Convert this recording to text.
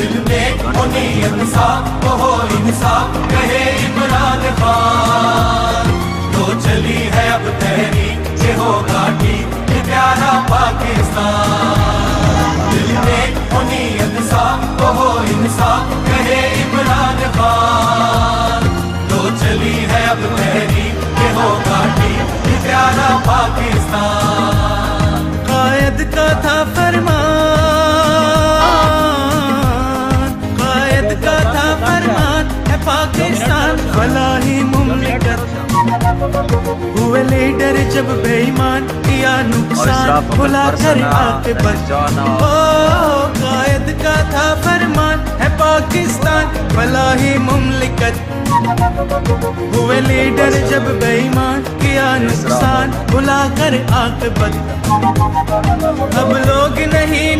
दिल में हो नीयत साफ हो इंसाफ कहे इमरान खान। तो चली है अब तहरीक ये होगा ठीक ये प्यारा पाकिस्तान। दिल में हो नीयत साफ हो इंसाफ कहे इमरान खान। तो चली है अब तहरीक ये होगा ठीक ये प्यारा पाकिस्तान। कायद का था फरमान, कायद का था फरमान है पाकिस्तान फलाही मुमलिकत। हुए लीडर जब बेईमान किया नुकसान भुला कर आकिबत। ओ कायद का था फरमान है पाकिस्तान फलाही मुमलिकत। हुए लीडर जब बेईमान किया नुकसान भुला कर आकिबत। अब लोग नहीं